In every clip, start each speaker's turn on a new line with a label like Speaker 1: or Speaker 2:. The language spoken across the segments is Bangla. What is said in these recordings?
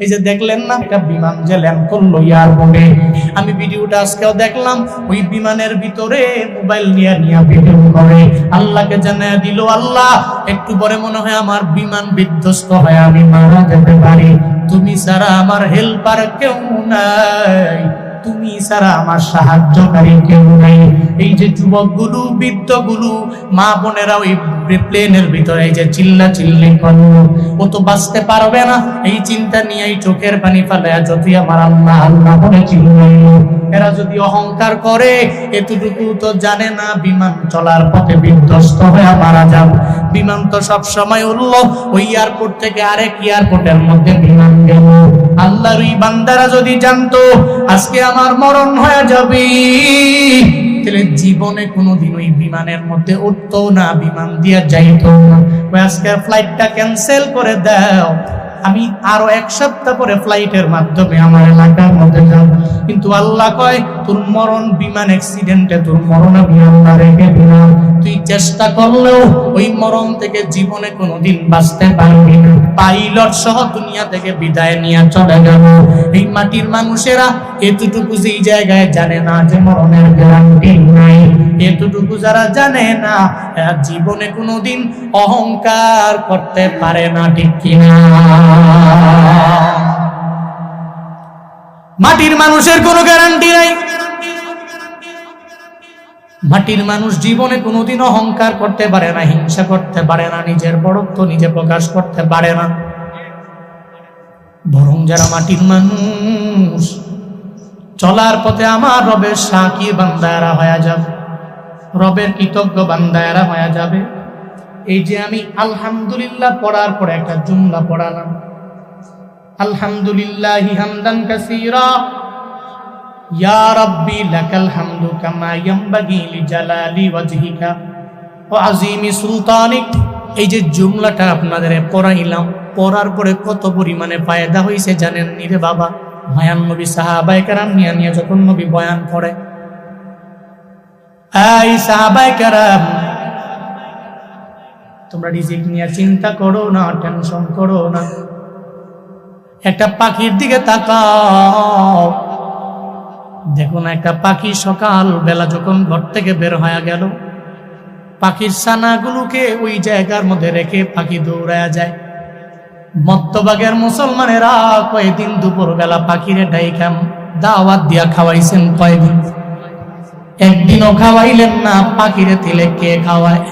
Speaker 1: এই যে দেখলেন না একটা বিমান যে ল্যান্ড করলো এয়ারপোর্টে, আমি ভিডিওটা আজকেও দেখলাম, ওই বিমানের ভিতরে মোবাইল নিয়ে ভিডিও করে আল্লাহকে জানায় দিল, আল্লাহ একটু পরে মনে হয় আমার বিমান বিধ্বস্ত হয়ে আমি মারা যেতে পারি, তুমি ছাড়া আমার হেল্পার কেউ নাই, তুমি ছাড়া আমার সাহায্যকারী কেউ নেই। এই যে যুবকগুলো, বৃদ্ধগুলো, মা বোনেরা ওই প্লেনের ভিতরে এই যে চিল্লা চিল্লি করলো, ও তো বাঁচতে পারবে না, এই চিন্তা নিয়ে এই চোখের পানি ফেলে যদি আমার আল্লাহ আল্লাহ বলে চিল্লাইলো। এরা যদি অহংকার করে, এতটুকু তো জানে না বিমান চলার পথে বিধ্বস্ত হয়ে মারা যাবে। বিমান তো সব সময় উড়ল, ওই এয়ারপোর্ট থেকে আরেক এয়ারপোর্টের মধ্যে বিমান গেল। আল্লাহর ওই বান্দারা যদি জানতো আজকে আমার মরণ হয়ে যাবে, তাহলে জীবনে কোনোদিন ওই বিমানের মধ্যে উঠতো না, বিমান দিয়ে যাইতো না। ওই আজকের ফ্লাইটটা ক্যান্সেল করে দাও, আমি আরো এক সপ্তাহ পরে ফ্লাইটের মাধ্যমে আমার এলাকার মধ্যে যাব। কিন্তু আল্লাহ কয় তোর মরণ বিমান অ্যাক্সিডেন্টে, তোর মরণ আমি আল্লাহ রেখে দিলাম, তুই চেষ্টা করলেও ওই মরণ থেকে জীবনে কোনোদিন বাঁচতে পারবি না। পাইলট সহ দুনিয়া থেকে বিদায় নিয়ে চলে গেল। এই মাটির মানুষেরা এতটুকু যেই জায়গায় জানে না যে মরণের গ্যারান্টি নাই, এতটুকু যারা জানে না এরা জীবনে কোনোদিন অহংকার করতে পারে না, ঠিক কিনা? মাটির মানুষের কোনো গ্যারান্টি নাই। মাটির মানুষ জীবনে কোনোদিন অহংকার করতে পারে না, হিংসা করতে পারে না, নিজের বড়ত্ব নিজে প্রকাশ করতে পারে না। বরং যারা মাটির মানুষ চলার পথে আমার রবের শাকির বান্দারা হয়ে যাবে, রবের কৃতজ্ঞ বান্দারা হয়ে যাবে। এই যে আমি আলহামদুলিল্লাহ পড়ার পরে একটা জুমলা পড়ালাম, আলহামদুলিল্লাহি হামদান কাসীরা ইয়া রাব্বি লাকাল হামদু কামা ইয়ানবাগি লিজালালি ওয়াজহিকা ওয়া আযীমি সুলতানিক। এই যে জুমলাটা আপনাদের পড়াইলাম, পড়ার পরে কত পরিমাণে ফায়দা হয়েছে জানেন নি রে বাবা? মায়ান নবী সাহাবায়ে কেরাম নিয়ে যখন নবী বয়ান করে, এই সাহাবায়ে কেরাম তোমরা রিজিক নিয়ে চিন্তা করো না, টেনশন করো না, একটা পাখির দিকে তাকাও, দেখুন একটা পাখি সকাল বেলা যখন ঘর থেকে বের হয়ে গেল, পাখির ছানাগুলোকে ওই জায়গার মধ্যে রেখে পাখি দৌড়ায়া যায়। মধ্যভাগের মুসলমানেরা কয়েকদিন দুপুর বেলা পাখিরে ডাইকাম দাওয়াত দিয়া খাওয়াইছেন, কয়েকদিন একদিনও খাওয়াইলেন না। পাখিরে তিলে কে খাওয়ায়?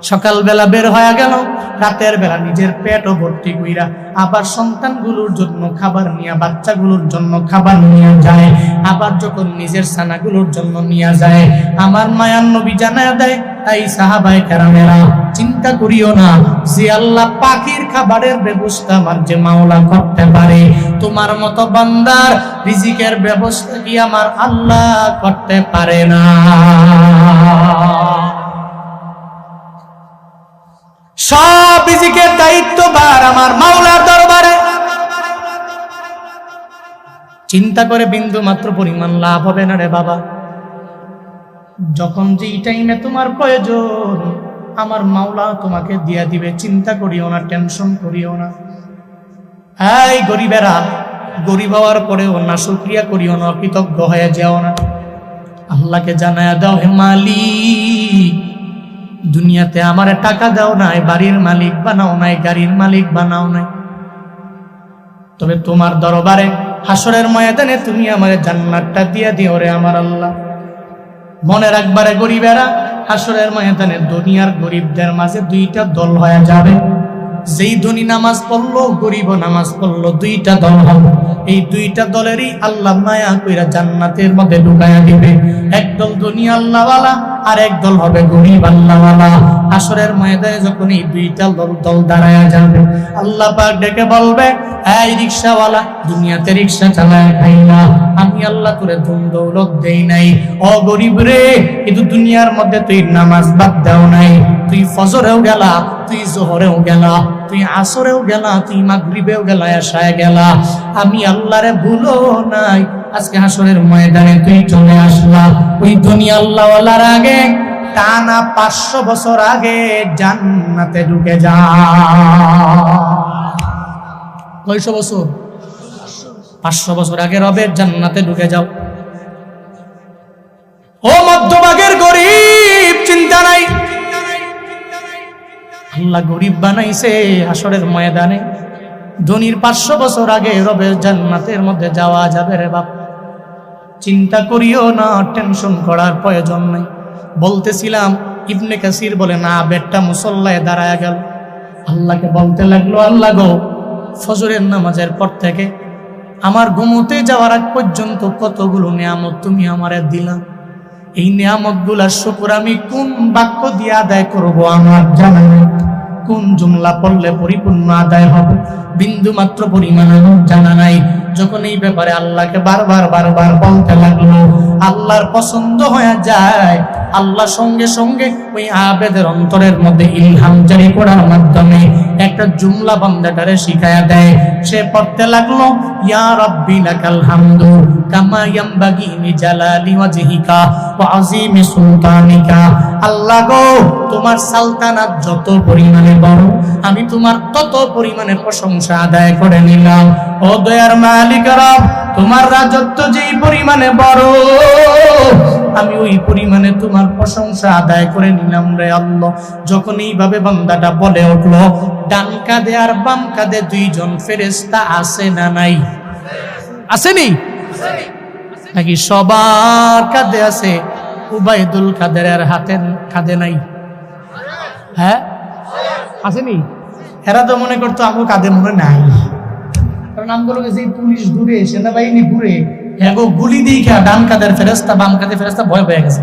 Speaker 1: সকালবেলা বের হয়ে গেল, রাতের বেলা নিজের পেটও ভর্তি কইরা আবার সন্তানগুলোর জন্য খাবার নিয়ে, বাচ্চাগুলোর জন্য খাবার নিয়ে যায়, আবার যখন নিজের ছানাগুলোর জন্য নিয়ে যায়, আমার মায়ার নবী জানায় দেয়, তাই সাহাবায়ে কেরামেরা চিন্তা করিও না যে আল্লাহ পাখির খাবারের ব্যবস্থা আমার যে মাওলা করতে পারে, তোমার মতো বান্দার রিজিকের ব্যবস্থা কি আমার আল্লাহ করতে পারে না? সব রিজিকের দায়িত্বভার আমার মাওলার দরবারে। চিন্তা করে বিন্দু মাত্র পরিমাণ লাভ হবে না রে বাবা। যখন যেই টাইমে তোমার প্রয়োজন আমার মাওলা তোমাকে দিয়া দিবে, চিন্তা করিও না, টেনশন করিও না। এই গরিবেরা, গরিব হওয়ার পরেও না শুকরিয়া করিও না, কৃতজ্ঞ হয়ে যাও না। আল্লাহকে জানায়া দাও, হে মালিক দুনিয়াতে আমারে টাকা দাও নাই, বাড়ির মালিক বানাও নাই, গাড়ির মালিক বানাও নাই, তবে তোমার দরবারে হাসরের ময়দানে তুমি আমারে জান্নাতটা দিয়া দিও রে আমার আল্লাহ। মনে রাখবারে গরিবেরা, হাসরের ময়দানে দুনিয়ার গরিবদের মাঝে দুইটা দল হয়ে যাবে। যেই ধনী নামাজ পড়লো, গরিব নামাজ পড়লো, দুইটা দল হবে। এই দুইটা দলেরই আল্লাহ মায়া কইরা জান্নাতের মধ্যে ঢুকায়া দিবে। একদল ধনী আল্লাহওয়ালা, আর এক দল হবে গরিব আল্লাহওয়ালা। হাসরের ময়দানে যখন এই দুইটা দল দাঁড়ায়া যাবে, আল্লাহ পাক ডেকে বলবে, এই রিকশাওয়ালা, দুনিয়াতে রিকশা চালায় খাইলা, আমি আল্লাহ তোরে ধন দৌলত দেই নাই। ও গরিব রে, কিন্তু দুনিয়ার মধ্যে তুই নামাজ বাদ দাও নাই, তুই ফজরেও গেলা, তুই জোহরেও গেলা, তুই আসরেও গেলা, তুই মাগরিবেও গেলা, এশায় গেলা, আমি আল্লাহরে ভুলো নাই। আজকে হাসরের ময়দানে তুই চলে আসলা। ওই দুনিয়া আল্লাহওয়ালার আগে টানা 500 বছর আগে জান্নাতে ঢুকে যা। কয়শো বছর? 500 বছর আগে রবের জান্নাতে ঢুকে যাও। ও মধ্যভাগের গরিব, চিন্তা নাই, আল্লাহ গরিব বানাইছে হাসরের ময়দানে। ধনীর 500 বছর আগে রবের জান্নাতের মধ্যে যাওয়া যাবে রে বাপ। চিন্তা করিও না, টেনশন করার প্রয়োজন নাই। বলতেছিলাম ইবনে কাসির বলে না, বেটটা মুসল্লায় দাঁড়ায় গেল, আল্লাহকে বলতে লাগলো, আল্লাহ গো, ফজরের নামাজের পর থেকে আমার ঘুমোতে যাওয়ার আগ পর্যন্ত কতগুলো নিয়ামত তুমি আমারে দিলা, এই নিয়ামতগুলার শুকর আমি কোন বাক্য দিয়ে আদায় করব আমার জানা নেই, কোন জুমলা পড়লে পরিপূর্ণ আদায় হবে বিন্দু মাত্র পরিমাণ আমার জানা নাই। যখন এই ব্যাপারে আল্লাহকে বারবার বলতে লাগলো, আল্লাহর পছন্দ হয়ে যায়। আল্লাহ সঙ্গে সঙ্গে ওই আবেদের অন্তরের মধ্যে ইলহাম জারি করার মাধ্যমে একটা জুমলা বান্দাটারে শিখায়া দেয়। সে পড়তে লাগলো, ইয়া রাব্বি লাকাল হামদু কামা ইয়ামবাগি লিজালালি ওয়াজহিকা ওয়া আযীমি সুলতানিকা। আল্লাহ গো, তোমার সালতানাত যত পরিমাণে বড়, আমি তোমার তত পরিমাণে প্রশংসা আদায় করে নিলাম। ও দয়ার মালিক রব, তোমার রাজত্ব যেই পরিমাণে বড়, আমি ওই পরিমাণে তোমার প্রশংসা আদায় করে নিলাম রে আল্লাহ। যখন এইভাবে বান্দাটা বলে উঠলো, ডান কাঁধে আর বাম কাঁধে দুইজন ফেরেশতা আছে না নাই? আসেনি নাকি? সবার কাঁধে আছে, উবাইদুল কাদের হাতের কাঁধে নাই? হ্যাঁ আসেনি? এরা তো মনে করতো আমার কাঁধে মনে নাই, কারণ আমগুলো গেছে পুলিশ দূরে, সেনাবাহিনী দূরে, এগো গুলি দিয়ে খেয়া ডান কাঁধের ফেরেশতা বাম কাঁধের ফেরেশতা ভয় পেয়ে গেছে।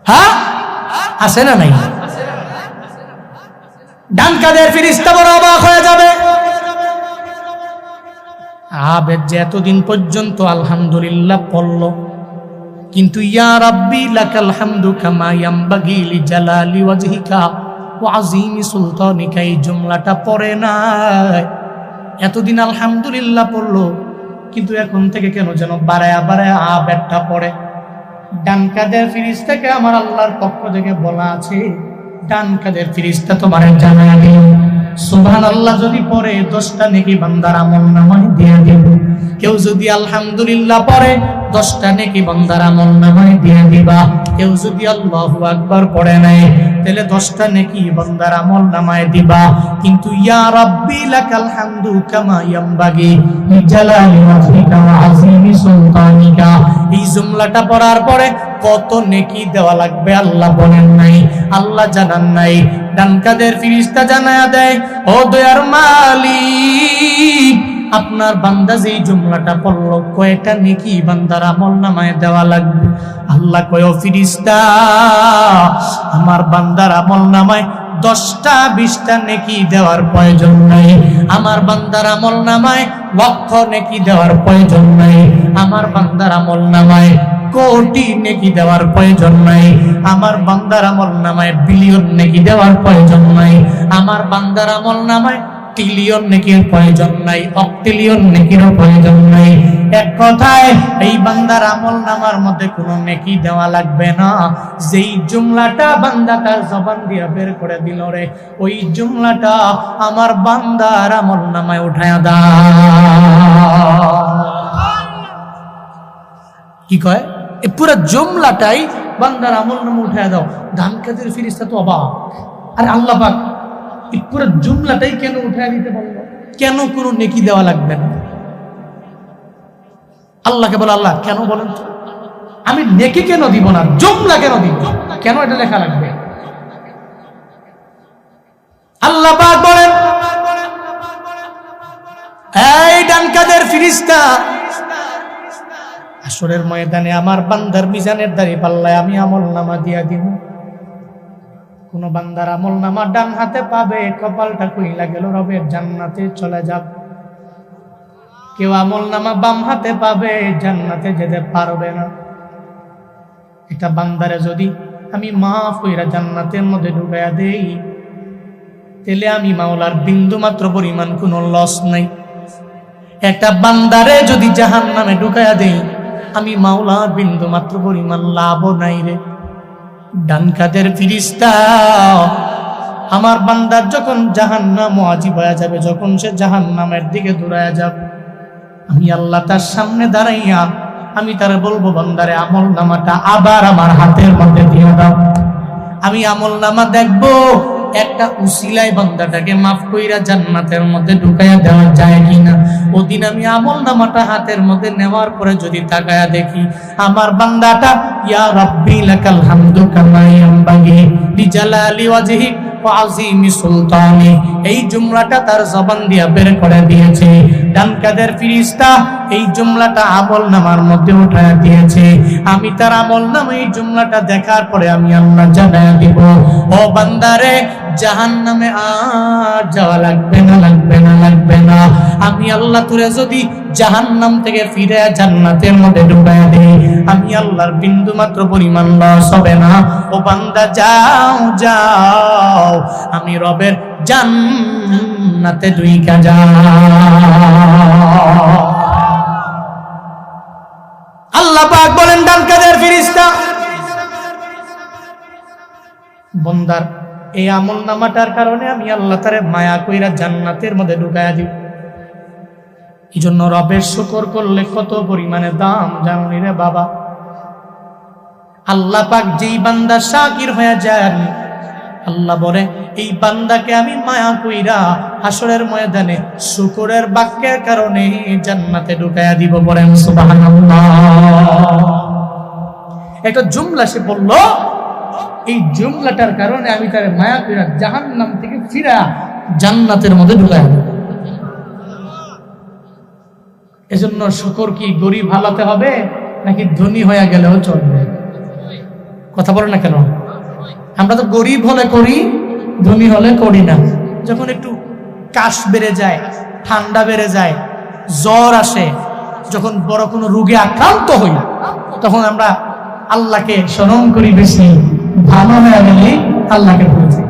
Speaker 1: হ্যাঁ আছে না নাই? ডান কাঁধের ফেরেশতা বড় অবাক হয়ে যাবে। আবেদ যে এতদিন পর্যন্ত আলহামদুলিল্লাহ পড়ল, কিন্তু ইয়া রাব্বি লাকাল হামদু কামা ইয়ামবাগি লিজালালি ওয়াজহিকা ওয়া আযীমি সুলতানিকা এই জুমলাটা পড়ে নাই। এতদিন আলহামদুলিল্লাহ পড়লো, কিন্তু এখন থেকে কেন যেন বাড়ায়া আবেদটা পড়ে। ডান কাঁধের ফেরেশতাকে আমার আল্লাহর পক্ষ থেকে বলা আছে, ডান কাঁধের ফেরেশতা তোমার জানায়া দিল, সুবহানাল্লাহ যদি পড়ে 10টা নেকি বান্দার আমলনামায় দিয়ে দেব। কেউ যদি আলহামদুলিল্লাহ পড়ে 10টা নেকি বান্দার আমলনামায় দিয়ে দিবা। কেউ যদি আল্লাহু আকবার পড়ে নাই, তাহলে 10টা নেকি বান্দার আমলনামায় দিবা। কিন্তু ইয়া রাব্বি লাকাল হামদু কামা ইয়ামবাগি লিজালালি ওয়াজহিকা ওয়া আযীমি সুলতানিকা, এই জুমলাটা পড়ার পরে কত নেকি দেওয়া লাগবে আল্লাহ বলেন নাই, আল্লাহ জানান নাই। ডান কাঁধের ফেরেশতা জানায়া দেয়, ও দয়ার মালিক, আপনার বান্দা যেই জুমলাটা পড়লো কয়টা নেকি বান্দার আমলনামায় দেওয়া লাগবে? আল্লাহ কয়, ও ফেরেশতা, আমার বান্দার আমলনামায় 10টা 20টা নেকি দেওয়ার প্রয়োজন নাই। আমার বান্দার আমলনামায় লক্ষ নেকি দেওয়ার প্রয়োজন নাই। আমার বান্দার আমলনামায় কোটি নেকি দেওয়ার প্রয়োজন নাই। আমার বান্দার আমলনামায় বিলিয়ন নেকি দেওয়ার প্রয়োজন নাই। আমার বান্দার আমলনামায় ট্রিলিয়ন নেকির প্রয়োজন নাই, অক্টিলিয়ন নেকিরও প্রয়োজন নাই। এক কথায় এই বান্দার আমলনামার মধ্যে কোনো নেকি দেওয়া লাগবে না। যেই জুমলাটা বান্দা তার জবান দিয়ে বের করে দিল রে, ওই জুমলাটা আমার বান্দার আমলনামায় উঠায়া দাও। কি কয়? এই পুরো জুমলাটাই বান্দার আমলনামা উঠায়া দাও। ডান কাঁধের ফেরেশতা তো অবাক, আরে আল্লাহ পাক এই পুরো জুমলাটাই কেন উঠায় দিতে বলল? কেন কোনো নেকি দেওয়া লাগবে না? আল্লাহকে বলে, আল্লাহ কেন বলেন তো, আমি নেকি কেন দিব না, জুমলা কেন দিব, কেন এটা লেখা লাগবে? আল্লাহ পাক বলেন, এই ডান কাঁধের ফেরেশতা, হাসরের ময়দানে আমার বান্দার মিজানের দাড়ি পাল্লায় আমি আমলনামা দিয়া দিব। কোন বান্দার আমলনামা ডান হাতে পাবে, কপালটা কইলা গেল, রবের জান্নাতে চলে যাব। কেউ আমলনামা বাম হাতে পাবে, জান্নাতে যেতে পারবে না। এটা বান্দারে যদি আমি মাফ কইরা জান্নাতের মধ্যে ঢুকাইয়া দেই, তাহলে আমি মাওলার বিন্দু মাত্র পরিমাণ কোনো লস নাই। একটা বান্দারে যদি জাহান্নামে ঢুকাইয়া দেই, আমি মাওলার বিন্দু মাত্র পরিমাণ লাভও নাই রে। ডান কাঁধের ফেরেশতা আমার বান্দার যখন জাহান্নাম ওয়াজিব হয়ে যাবে, যখন সে জাহান্নামের দিকে দৌড়ায়া যাবে, আমি আল্লাহ তার সামনে দাঁড়াইয়া আমি তারে বলবো, বান্দারে আমল নামাটা আবার আমার হাতের মধ্যে দিয়ে দাও। আমি আমল নামা দেখবো একটা উসিলায় বান্দাটাকে মাফ কইরা জান্নাতের মধ্যে ঢুকাইয়া দেওয়া যায় কিনা। ওদিন আমি আমল নামাটা হাতের মধ্যে নেওয়ার পরে যদি তাকায়া দেখি আমার বান্দাটা ইয়া রাব্বি লাকাল হামদু কামা ইয়ামবাগি লিজালালি ওয়াজহিক ওয়া আযীমি সুলতানি, এই জুমলাটা তার জবান দিয়া বের করে দিয়েছে। ডান কাদের ফেরেশতা এই জুমলাটা আমল নামার মধ্যে উঠায়া দিয়েছে। আমি তার আমল নামা এই জুমলাটা দেখার পরে আমি আল্লাহ জানায়া দিব, ও বান্দারে জাহান্নামে আর যাওয়া লাগবে না, লাগবে না, লাগবে না। আমি আল্লাহ তোরে যদি জাহান্নাম থেকে ফিরে জান্নাতের মধ্যে ঢুকায়া দেই, আমি আল্লাহর বিন্দু মাত্র পরিমাণ লস হবে না। ও বান্দা যাও যাও, আমি রবের জান্নাতে ঢুইকা যাও। আল্লাহ পাক বলেন ডান কাদের ফেরেশতা, বান্দার এই আমল নামাটার কারণে আমি আল্লাহ তারে মায়া কইরা জান্নাতের মধ্যে ঢুকায়া দিব। এই জন্য রবের শুকর করলে কত পরিমাণে দাম জানি রে বাবা। আল্লাহ পাক যেই বান্দা শাকির হয়ে যায়, আল্লাহ বলে এই বান্দাকে আমি মায়া কইরা হাসরের ময়দানে শুকরের বাক্যের কারণে জান্নাতে ঢুকায়া দিব। বলেন সুবহানাল্লাহ। একটা জুমলা সে বলল, এই জুমলাটার কারণে আমি তার মায়া কইরা জাহান্নাম থেকে ফিরা জান্নাতের মধ্যে ঢুকায়া দিব। এজন্য শুকর কি গরিব হালাতে হবে নাকি ধনী হয়ে গেলেও চলবে? কথা বলো না কেন? আমরা তো গরিব হলে করি, ধনী হলে করি না। যখন একটু কাশ বেড়ে যায়, ঠান্ডা বেড়ে যায়, জ্বর আসে, যখন বড় কোনো রোগে আক্রান্ত হই, তখন আমরা আল্লাহকে স্মরণ করি বেশি। ভালো হয়ে গেলে আল্লাহকে ভুলে যাই।